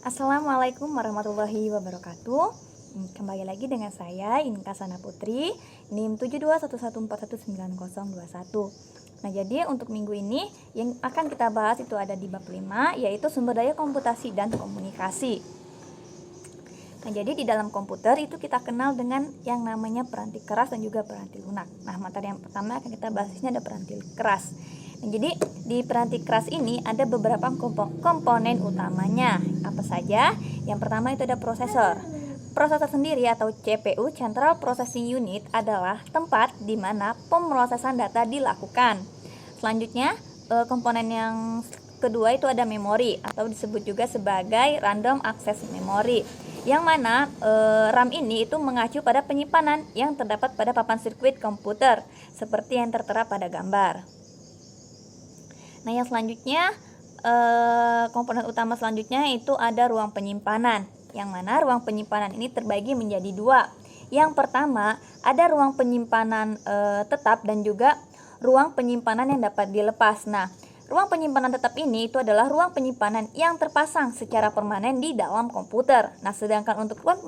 Assalamualaikum warahmatullahi wabarakatuh. Kembali lagi dengan saya Inka Sana Putri, NIM 7211419021. Nah, jadi untuk minggu ini yang akan kita bahas itu ada di bab 5, yaitu sumber daya komputasi dan komunikasi. Nah, jadi di dalam komputer itu kita kenal dengan yang namanya peranti keras dan juga peranti lunak. Nah, materi yang pertama akan kita bahas ini ada peranti keras. Nah, jadi di peranti keras ini ada beberapa komponen utamanya. Apa saja? Yang pertama itu ada prosesor. Prosesor sendiri atau CPU, Central Processing Unit, adalah tempat di mana pemrosesan data dilakukan. Selanjutnya, komponen yang kedua itu ada memori atau disebut juga sebagai Random Access Memory. Yang mana RAM ini itu mengacu pada penyimpanan yang terdapat pada papan sirkuit komputer seperti yang tertera pada gambar. Nah, yang selanjutnya komponen utama selanjutnya itu ada ruang penyimpanan, yang mana ruang penyimpanan ini terbagi menjadi dua. Yang pertama ada ruang penyimpanan tetap dan juga ruang penyimpanan yang dapat dilepas. Nah, ruang penyimpanan tetap ini itu adalah ruang penyimpanan yang terpasang secara permanen di dalam komputer. Nah, sedangkan untuk ruang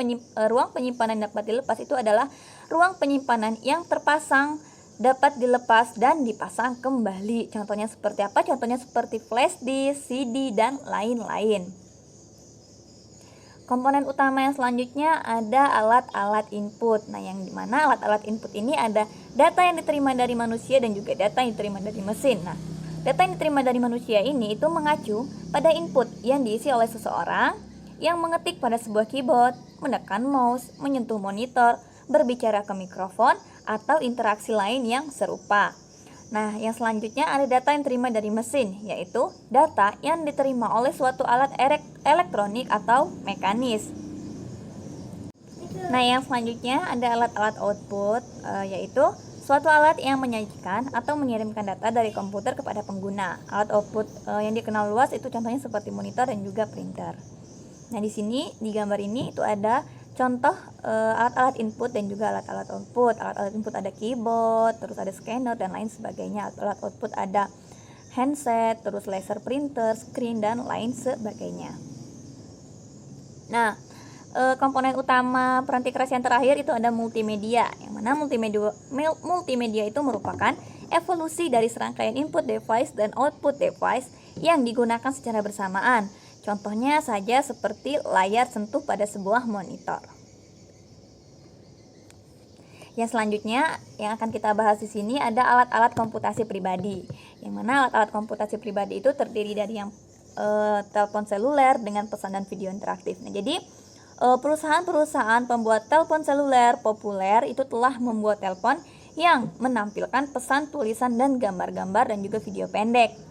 penyimpanan yang dapat dilepas itu adalah ruang penyimpanan yang terpasang, dapat dilepas dan dipasang kembali. Contohnya seperti apa? Contohnya seperti flash disk, CD, dan lain-lain. Komponen utama yang selanjutnya ada alat-alat input. Nah, yang dimana alat-alat input ini ada data yang diterima dari manusia dan juga data yang diterima dari mesin. Nah, data yang diterima dari manusia ini itu mengacu pada input yang diisi oleh seseorang yang mengetik pada sebuah keyboard, menekan mouse, menyentuh monitor, berbicara ke mikrofon, atau interaksi lain yang serupa. Nah, yang selanjutnya ada data yang diterima dari mesin, yaitu data yang diterima oleh suatu alat elektronik atau mekanis. Nah, yang selanjutnya ada alat-alat output, yaitu suatu alat yang menyajikan atau mengirimkan data dari komputer kepada pengguna. Alat output yang dikenal luas itu contohnya seperti monitor dan juga printer. Nah, di sini di gambar ini itu ada contoh alat-alat input dan juga alat-alat output. Alat-alat input ada keyboard, terus ada scanner dan lain sebagainya. Alat output ada handset, terus laser printer, screen, dan lain sebagainya. Nah, komponen utama peranti keras yang terakhir itu ada multimedia. Yang mana multimedia itu merupakan evolusi dari serangkaian input device dan output device yang digunakan secara bersamaan. Contohnya saja seperti layar sentuh pada sebuah monitor. Yang selanjutnya yang akan kita bahas di sini ada alat-alat komputasi pribadi. Yang mana alat-alat komputasi pribadi itu terdiri dari yang telepon seluler dengan pesan dan video interaktif. Nah, jadi perusahaan-perusahaan pembuat telepon seluler populer itu telah membuat telepon yang menampilkan pesan, tulisan, dan gambar-gambar dan juga video pendek.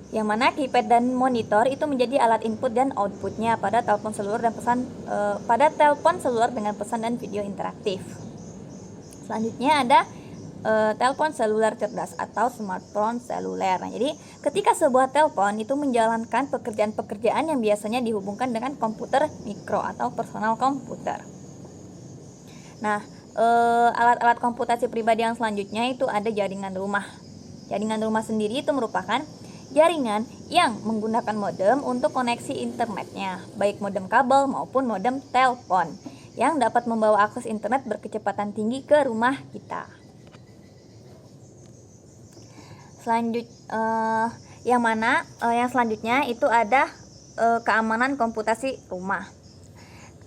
Yang mana keypad dan monitor itu menjadi alat input dan outputnya pada telepon seluler dan pada telepon seluler dengan pesan dan video interaktif. Selanjutnya ada telepon seluler cerdas atau smartphone seluler. Nah, jadi ketika sebuah telepon itu menjalankan pekerjaan-pekerjaan yang biasanya dihubungkan dengan komputer mikro atau personal komputer. Nah, alat-alat komputasi pribadi yang selanjutnya itu ada jaringan rumah. Jaringan rumah sendiri itu merupakan jaringan yang menggunakan modem untuk koneksi internetnya, baik modem kabel maupun modem telepon, yang dapat membawa akses internet berkecepatan tinggi ke rumah kita. Yang selanjutnya itu ada keamanan komputasi rumah.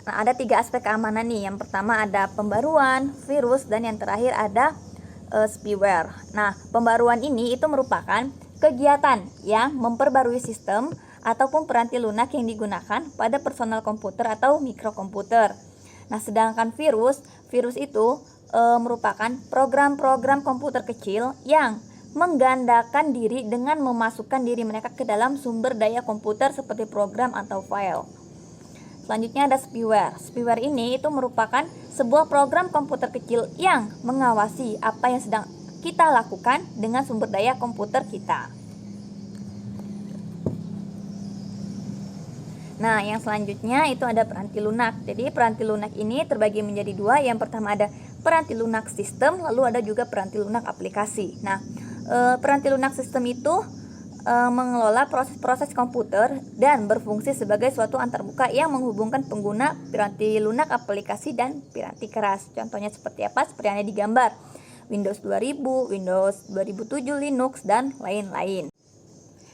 Nah, ada 3 aspek keamanan nih. Yang pertama ada pembaruan, virus, dan yang terakhir ada spyware. Nah, pembaruan ini itu merupakan kegiatan yang memperbarui sistem ataupun peranti lunak yang digunakan pada personal komputer atau mikrokomputer. Nah, sedangkan virus itu merupakan program-program komputer kecil yang menggandakan diri dengan memasukkan diri mereka ke dalam sumber daya komputer seperti program atau file. Selanjutnya ada spyware. Spyware ini itu merupakan sebuah program komputer kecil yang mengawasi apa yang sedang kita lakukan dengan sumber daya komputer kita. Nah, yang selanjutnya itu ada peranti lunak. Jadi peranti lunak ini terbagi menjadi 2. Yang pertama ada peranti lunak sistem, lalu ada juga peranti lunak aplikasi. Nah, peranti lunak sistem itu mengelola proses-proses komputer dan berfungsi sebagai suatu antarmuka yang menghubungkan pengguna piranti lunak, aplikasi, dan piranti keras. Contohnya seperti apa? Seperti yang ada di gambar. Windows 2000, Windows 2007, Linux, dan lain-lain.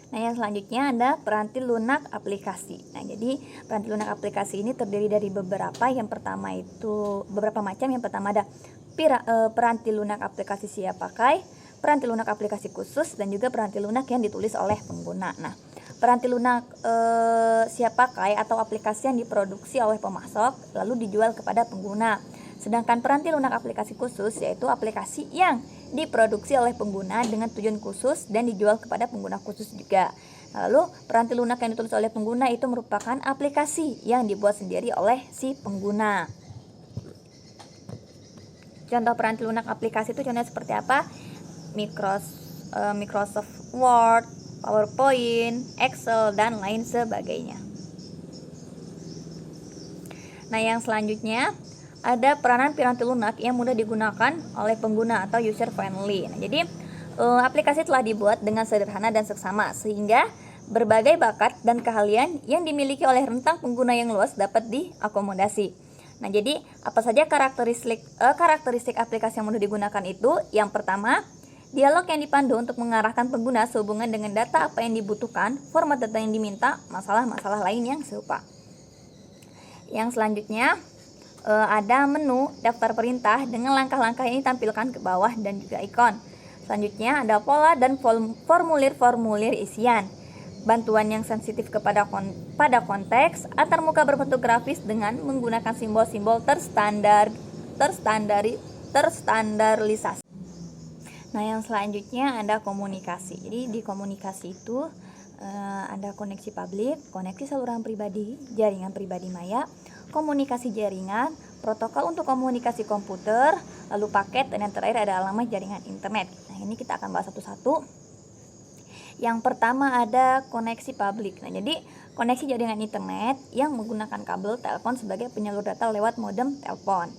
Nah, yang selanjutnya ada peranti lunak aplikasi. Nah, jadi peranti lunak aplikasi ini terdiri dari beberapa. Yang pertama itu beberapa macam. Yang pertama ada peranti lunak aplikasi siap pakai, peranti lunak aplikasi khusus, dan juga peranti lunak yang ditulis oleh pengguna. Nah, peranti lunak siap pakai atau aplikasi yang diproduksi oleh pemasok lalu dijual kepada pengguna. Sedangkan peranti lunak aplikasi khusus yaitu aplikasi yang diproduksi oleh pengguna dengan tujuan khusus dan dijual kepada pengguna khusus juga. Lalu peranti lunak yang ditulis oleh pengguna itu merupakan aplikasi yang dibuat sendiri oleh si pengguna. Contoh peranti lunak aplikasi itu contohnya seperti apa? Microsoft Word, PowerPoint, Excel, dan lain sebagainya. Nah, yang selanjutnya ada peranan piranti lunak yang mudah digunakan oleh pengguna atau user friendly. Nah, jadi aplikasi telah dibuat dengan sederhana dan seksama sehingga berbagai bakat dan keahlian yang dimiliki oleh rentang pengguna yang luas dapat diakomodasi. Nah, jadi apa saja karakteristik aplikasi yang mudah digunakan itu? Yang pertama, dialog yang dipandu untuk mengarahkan pengguna sehubungan dengan data apa yang dibutuhkan, format data yang diminta, masalah-masalah lain yang serupa. Yang selanjutnya ada menu daftar perintah dengan langkah-langkah yang ditampilkan ke bawah dan juga ikon. Selanjutnya ada pola dan formulir-formulir isian. Bantuan yang sensitif pada konteks, antarmuka berbentuk grafis dengan menggunakan simbol-simbol terstandarisasi. Nah, yang selanjutnya ada komunikasi. Jadi di komunikasi itu ada koneksi publik, koneksi saluran pribadi, jaringan pribadi maya, komunikasi jaringan, protokol untuk komunikasi komputer, lalu paket, dan yang terakhir ada alamat jaringan internet. Nah, ini kita akan bahas satu-satu. Yang pertama ada koneksi publik. Nah, jadi koneksi jaringan internet yang menggunakan kabel telepon sebagai penyalur data lewat modem telepon.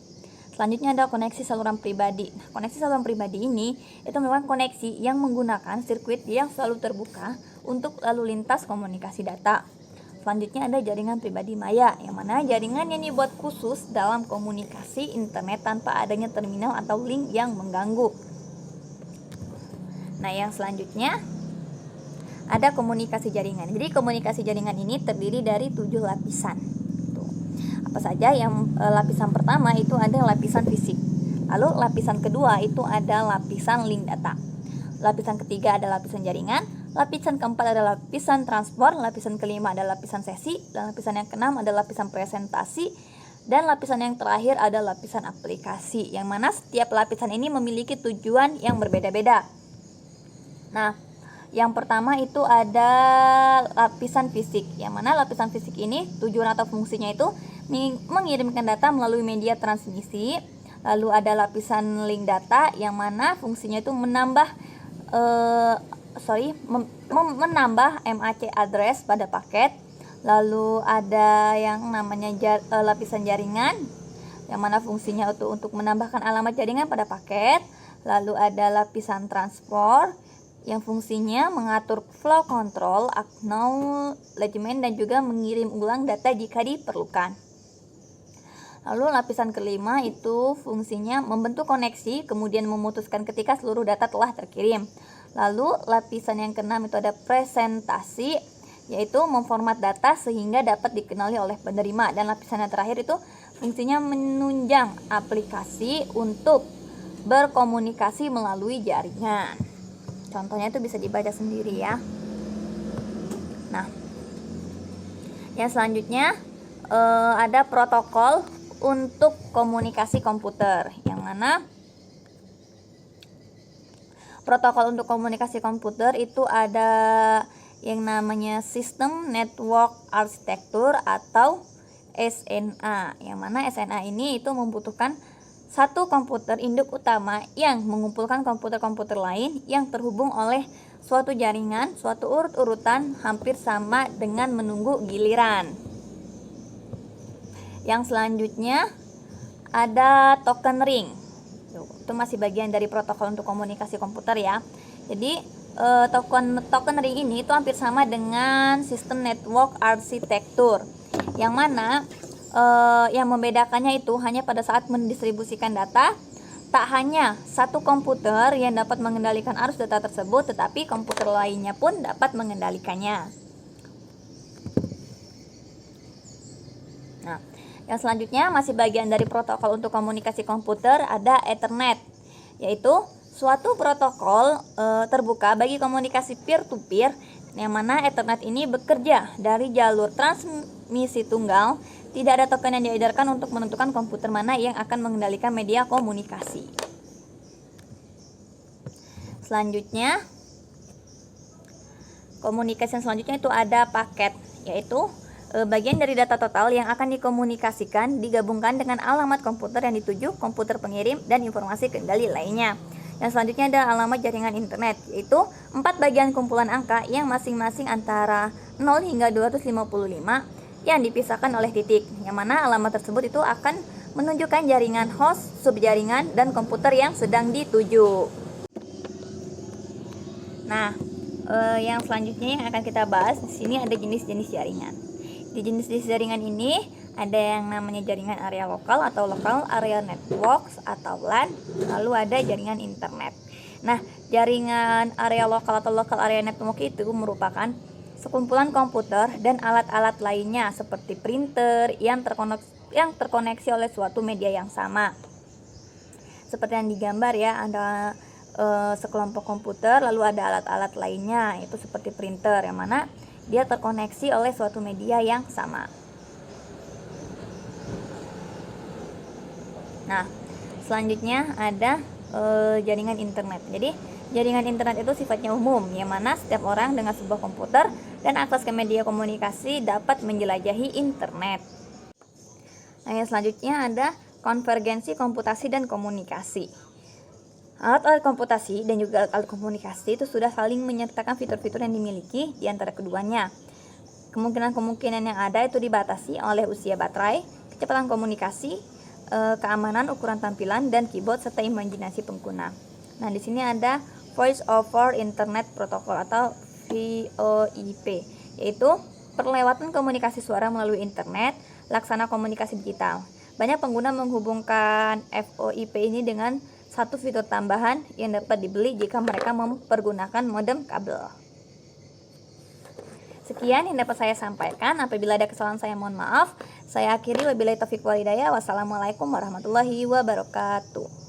Selanjutnya ada koneksi saluran pribadi. Nah, koneksi saluran pribadi ini itu merupakan koneksi yang menggunakan sirkuit yang selalu terbuka untuk lalu lintas komunikasi data. Selanjutnya ada jaringan pribadi maya, yang mana jaringan yang dibuat khusus dalam komunikasi internet tanpa adanya terminal atau link yang mengganggu. Nah, yang selanjutnya ada komunikasi jaringan. Jadi komunikasi jaringan ini terdiri dari 7 lapisan. Apa saja? Yang lapisan pertama itu ada lapisan fisik. Lalu lapisan kedua itu ada lapisan link data. Lapisan ketiga ada lapisan jaringan. Lapisan keempat ada lapisan transport. Lapisan kelima ada lapisan sesi. Dan lapisan yang keenam ada lapisan presentasi. Dan lapisan yang terakhir ada lapisan aplikasi, yang mana setiap lapisan ini memiliki tujuan yang berbeda-beda. Nah, yang pertama itu ada lapisan fisik, yang mana lapisan fisik ini tujuan atau fungsinya itu mengirimkan data melalui media transmisi. Lalu ada lapisan link data, yang mana fungsinya itu menambah MAC address pada paket. Lalu ada yang namanya lapisan jaringan, yang mana fungsinya itu untuk menambahkan alamat jaringan pada paket. Lalu ada lapisan transport, yang fungsinya mengatur flow control, acknowledgement, dan juga mengirim ulang data jika diperlukan. Lalu lapisan kelima itu fungsinya membentuk koneksi, kemudian memutuskan ketika seluruh data telah terkirim. Lalu lapisan yang keenam itu ada presentasi, yaitu memformat data sehingga dapat dikenali oleh penerima. Dan lapisan yang terakhir itu fungsinya menunjang aplikasi untuk berkomunikasi melalui jaringan. Contohnya itu bisa dibaca sendiri ya. Nah, yang selanjutnya ada protokol untuk komunikasi komputer, yang mana protokol untuk komunikasi komputer itu ada yang namanya System Network Architecture atau SNA, yang mana SNA ini itu membutuhkan satu komputer induk utama yang mengumpulkan komputer-komputer lain yang terhubung oleh suatu jaringan, suatu urut-urutan hampir sama dengan menunggu giliran. Yang selanjutnya ada token ring. Itu masih bagian dari protokol untuk komunikasi komputer ya. Jadi token ring ini itu hampir sama dengan sistem network arsitektur, yang mana yang membedakannya itu hanya pada saat mendistribusikan data. Tak hanya satu komputer yang dapat mengendalikan arus data tersebut, tetapi komputer lainnya pun dapat mengendalikannya. Nah, yang selanjutnya masih bagian dari protokol untuk komunikasi komputer, ada Ethernet, yaitu suatu protokol terbuka bagi komunikasi peer-to-peer, yang mana Ethernet ini bekerja dari jalur transmisi tunggal. Tidak ada token yang diedarkan untuk menentukan komputer mana yang akan mengendalikan media komunikasi. Selanjutnya, komunikasi selanjutnya itu ada paket, yaitu bagian dari data total yang akan dikomunikasikan digabungkan dengan alamat komputer yang dituju, komputer pengirim, dan informasi kendali lainnya. Yang selanjutnya ada alamat jaringan internet, yaitu 4 bagian kumpulan angka yang masing-masing antara 0 hingga 255 yang dipisahkan oleh titik, yang mana alamat tersebut itu akan menunjukkan jaringan host, subjaringan, dan komputer yang sedang dituju. Nah, yang selanjutnya yang akan kita bahas di sini ada jenis-jenis jaringan. Di jenis-jenis jaringan ini ada yang namanya jaringan area lokal atau local area networks atau LAN, lalu ada jaringan internet. Nah, jaringan area lokal atau local area network itu merupakan sekumpulan komputer dan alat-alat lainnya seperti printer yang terkoneksi oleh suatu media yang sama. Seperti yang digambar ya, ada sekelompok komputer, lalu ada alat-alat lainnya, itu seperti printer, yang mana dia terkoneksi oleh suatu media yang sama. Nah, selanjutnya ada jaringan internet. Jadi jaringan internet itu sifatnya umum, yang mana setiap orang dengan sebuah komputer dan akses ke media komunikasi dapat menjelajahi internet. Nah, yang selanjutnya ada konvergensi komputasi dan komunikasi. Alat-alat komputasi dan juga alat-alat komunikasi itu sudah saling menyertakan fitur-fitur yang dimiliki di antara keduanya. Kemungkinan-kemungkinan yang ada itu dibatasi oleh usia baterai, kecepatan komunikasi, keamanan, ukuran tampilan, dan keyboard serta imajinasi pengguna. Nah, di sini ada Voice over Internet Protocol atau VoIP, yaitu perlewatan komunikasi suara melalui internet, laksana komunikasi digital. Banyak pengguna menghubungkan VoIP ini dengan satu fitur tambahan yang dapat dibeli jika mereka mempergunakan modem kabel. Sekian yang dapat saya sampaikan. Apabila ada kesalahan saya mohon maaf. Saya akhiri, wabillahi taufiq wal hidayah. Wassalamualaikum warahmatullahi wabarakatuh.